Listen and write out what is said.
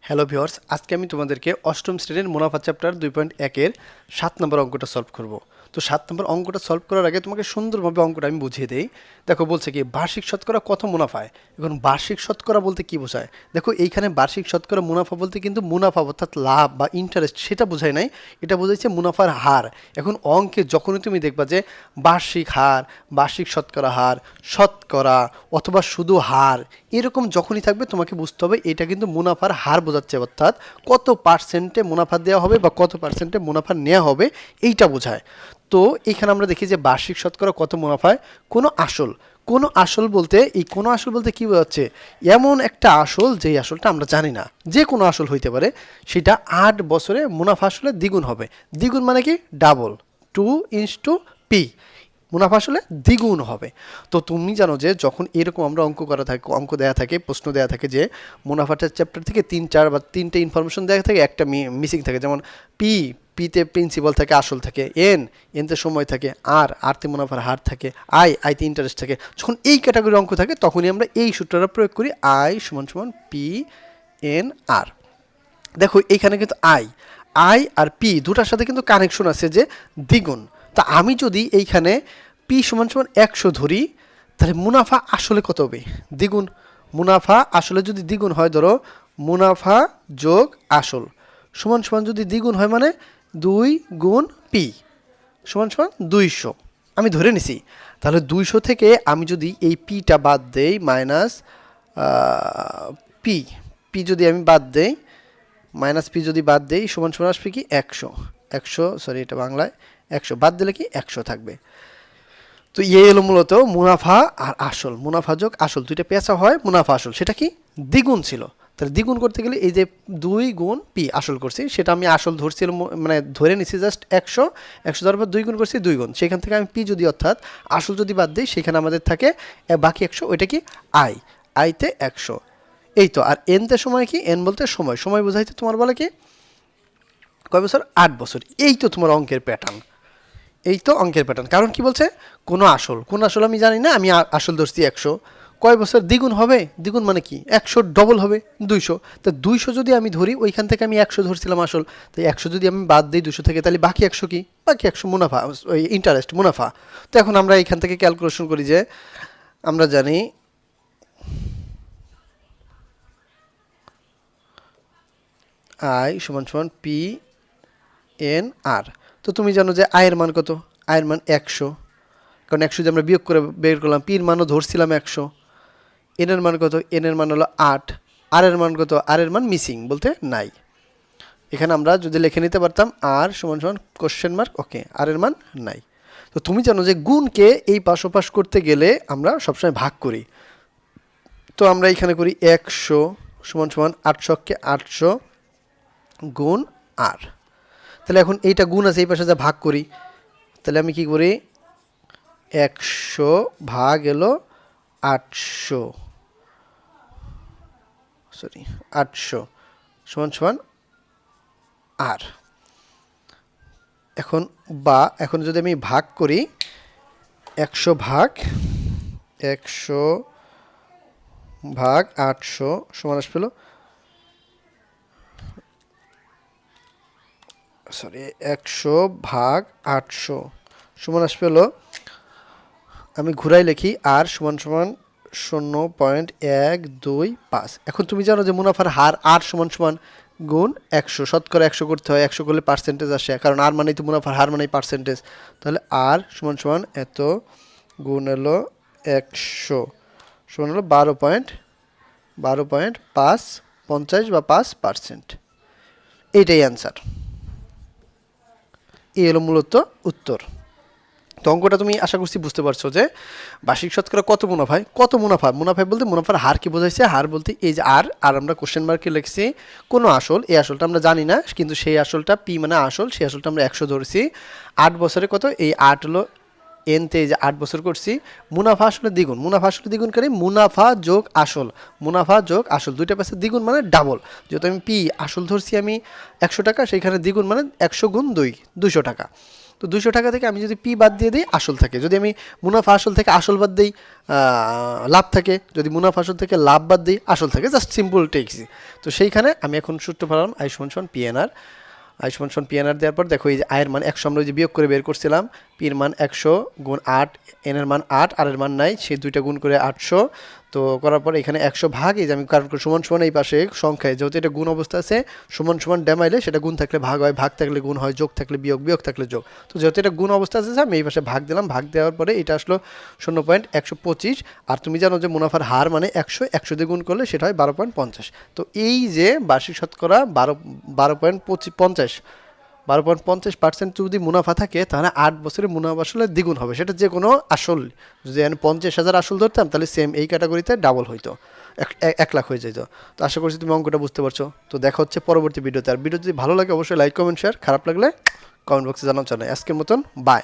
Hello viewers, আজকে আমি তোমাদেরকে অষ্টম শ্রেণীর মুনাফা চ্যাপ্টার 2.1 এর 7 নম্বর অঙ্কটা সলভ করব। তো 7 নম্বর অঙ্কটা সলভ করার আগে তোমাকে সুন্দরভাবে অঙ্কটা আমি বুঝিয়ে দেই। দেখো বলছে কি বার্ষিক শতকরা কত মুনাফায়। এখন বার্ষিক শতকরা বলতে কি বোঝায়? দেখো এইখানে বার্ষিক শতকরা মুনাফা বলতে কিন্তু মুনাফা অর্থাৎ লাভ বা ইন্টারেস্ট সেটা বোঝায় নাই, এটা বোঝাইছে মুনাফার হার। এখন অঙ্কে যখনই তুমি দেখবা যে বার্ষিক হার, বার্ষিক শতকরা হার, শতকরা অথবা শুধু হার এরকম যখনই থাকবে তোমাকে বুঝতে হবে এটা কিন্তু মুনাফার হার বোঝাচ্ছে, অর্থাৎ কত পার্সেন্টে মুনাফা দেওয়া হবে বা কত পার্সেন্টে মুনাফা নেওয়া হবে এইটা বোঝায়। তো এখানে আমরা দেখি যে বার্ষিক শতকরা কত মুনাফায় কোনো আসল, কোনো আসল বলতে এই কোনো আসল বলতে কী বোঝাচ্ছে? এমন একটা আসল যেই আসলটা আমরা জানি না, যে কোনো আসল হইতে পারে, সেটা 8 বছরে মুনাফা আসলে দ্বিগুণ হবে। দ্বিগুণ মানে কি? ডাবল, 2 × P, মুনাফা আসলে দ্বিগুণ হবে। তো তুমি জানো যে যখন এরকম আমরা অঙ্ক করা থাকে, অঙ্ক দেওয়া থাকে, প্রশ্ন দেওয়া থাকে যে মুনাফাটার চ্যাপ্টার থেকে 3-4 বা 3টে ইনফরমেশন দেওয়া থাকে, একটা মিসিং থাকে। যেমন পিতে প্রিন্সিপাল থাকে, আসল থাকে, এনতে সময় থাকে, আরতে মুনাফার হার থাকে, আইতে ইন্টারেস্ট থাকে। যখন এই ক্যাটাগরির অঙ্ক থাকে তখনই আমরা এই সূত্রটা প্রয়োগ করি, I = P/N/R। দেখো এইখানে কিন্তু আই আর পি দুটার সাথে কিন্তু কানেকশন আছে যে দ্বিগুণ। তা আমি যদি এইখানে পি = 100 ধরি, তাহলে মুনাফা আসলে কত হবে? দ্বিগুণ। মুনাফা আসলে যদি দ্বিগুণ হয়, ধরো মুনাফা যোগ আসল সমান যদি দ্বিগুণ হয় মানে 2 × P = 200। আমি ধরে নিছি। তাহলে 200 থেকে আমি যদি এই পিটা বাদ দেই, মাইনাস পি পি যদি আমি বাদ দেই, মাইনাস পি যদি বাদ দেই, সমান আসবে কি 100, সরি এটা বাংলায় 100 বাদ দিলে কি 100 থাকবে। তো এলো মূলত মুনাফা আর আসল, মুনাফা যোগ আসল দুইটা পেঁচা হয়, মুনাফা আসল সেটা কি দ্বিগুণ ছিল। তাহলে দ্বিগুণ করতে গেলে এই যে 2 × P আসল করছি, সেটা আমি আসল ধরছিলাম, মানে ধরে নিছি জাস্ট 100 ধরার পর 2 গুণ করছি 2 গুণ, সেখান থেকে আমি পি যদি অর্থাৎ আসল যদি বাদ দিই, সেখানে আমাদের থাকে বাকি 100, ওইটা কি আইতে 100। এই তো। আর এনতে সময় কি? এন বলতে সময়, সময় বোঝাইতে তোমার বলে কি কয় বছর? 8 বছর। এই তো তোমার অঙ্কের প্যাটার্ন, এই তো অঙ্কের প্যাটার্ন। কারণ কি বলছে? কোনো আসল, কোন আসল আমি জানি না, আমি আসল ধরছি 100। কয় বছর দ্বিগুণ হবে? দ্বিগুণ মানে কি 100 ডবল হবে 200। তা 200 যদি আমি ধরি, ওইখান থেকে আমি 100 ধরছিলাম আসল, তাই 100 যদি আমি বাদ দিই 200 থেকে, তাহলে বাকি 100 কি? বাকি 100 মুনাফা, ওই ইন্টারেস্ট মুনাফা। তো এখন আমরা এখান থেকে ক্যালকুলেশন করি যে আমরা জানি I = P/N/R। তো তুমি জানো যে আয়ের মান কত? আয়ের মান 100, কারণ 100 যে আমরা বিয়োগ করে বের করলাম, পির মানও ধরছিলাম 100। এনের মান কত? এনের মান হলো 8। আর এর মান কত? আর এর মান মিসিং বলতে নাই। এখানে আমরা যদি লিখে নিতে পারতাম R = ? ওকে, আর এর মান নাই। তো তুমি জানো যে গুণকে এই পাশ ওপাশ করতে গেলে আমরা সবসময় ভাগ করি। তো আমরা এখানে করি 100 = 800 গুণ আর। তাহলে এখন এইটা গুণ আছে, এই পাশে যা ভাগ করি, তাহলে আমি কি করি 100 ভাগ এলো 800, সরি 800 = আর। এখন যদি আমি ভাগ করি 100 ভাগ 800 সমান আসবে, সরি 100 ভাগ 800 সমান আসবে হলো, আমি ঘুরাই লিখি আর = 0.125। এখন তুমি জানো যে মুনাফার হার আর = গুণ 100, শতকরা 100 করতে হয়, 100 করলে পার্সেন্টেজ আসে, কারণ আর মানেই তো মুনাফার হার মানেই পার্সেন্টেজ। তাহলে আর = এত গুণ হলো 100 সমান হলো 12.50 বা 5%। এইটাই অ্যান্সার। এই হলো মূলত উত্তর। তো অঙ্কটা তুমি আশা করছি বুঝতে পারছো যে বার্ষিক শতকরা কত মুনাফায়, কত মুনাফা। মুনাফায় বলতে মুনাফার হার কি বোঝাইছে? হার বলতে এই যে আর আমরা কোশ্চেন মার্কে লিখছি কোনো আসল, এই আসলটা আমরা জানি না, কিন্তু সেই আসলটা পি মানে আসল, সেই আসলটা আমরা 100 ধরছি। 8 বছরে কত? এই 8 হলো এনতে, এই যে 8 বছর করছি। মুনাফা আসলে দ্বিগুণ, মুনাফা আসলে দ্বিগুণ করি মুনাফা যোগ আসল, মুনাফা যোগ আসল দুইটা পাশে দ্বিগুণ মানে ডাবল। যেহেতু আমি পি আসল ধরছি আমি 100 টাকা, সেইখানে দ্বিগুণ মানে 100 গুণ 2, 200 টাকা। তো 200 টাকা থেকে আমি যদি পি বাদ দিয়ে দিই আসল থাকে, যদি আমি মুনাফা আসল থেকে আসল বাদ দিই লাভ থাকে, যদি মুনাফা আসল থেকে লাভ বাদ দিই আসল থাকে, জাস্ট সিম্পল টেক্সি। তো সেইখানে আমি এখন সূত্র ফেলাম আই সমান সমান পিএনআর, আই সমান সমান পিএনআর দেওয়ার পর দেখো এই যে আয়ের মান 100 আমরা ওই যে বিয়োগ করে বের করছিলাম, পির মান 100 গুণ 8, এন এর মান 8, আর এর মান নাই, সেই দুইটা গুণ করে 800। তো করার পর এখানে 100 ভাগ, এই যে আমি কারণ সমান সমান এই পাশে সংখ্যায় যেহেতু এটা গুণ অবস্থা আছে, সমান সমান ডেমাইলে সেটা গুণ থাকলে ভাগ হয়, ভাগ থাকলে গুণ হয়, যোগ থাকলে বিয়োগ, বিয়োগ থাকলে যোগ। তো যেহেতু এটা গুণ অবস্থা আছে আমি এই পাশে ভাগ দিলাম, ভাগ দেওয়ার পরে এটা আসলো 0.125। আর তুমি জানো যে মুনাফার হার মানে 100 দিয়ে গুণ করলে সেটা হয় 12.50। তো এই যে বার্ষিক শতকরা 12.50% যদি মুনাফা থাকে তাহলে 8 বছরে মুনাফা আসলে দ্বিগুণ হবে, সেটা যে কোনো আসল। যদি আমি 50,000 আসল ধরতাম তাহলে সেম এই ক্যাটাগরিতে ডাবল হইতো, 1 লাখ হয়ে যেত। তো আশা করছি তুমি অঙ্কটা বুঝতে পারছো। তো দেখা হচ্ছে পরবর্তী ভিডিওতে। আর ভিডিও যদি ভালো লাগে অবশ্যই লাইক কমেন্ট শেয়ার, খারাপ লাগলে কমেন্ট বক্সে জানাও। আজকের মতন বাই।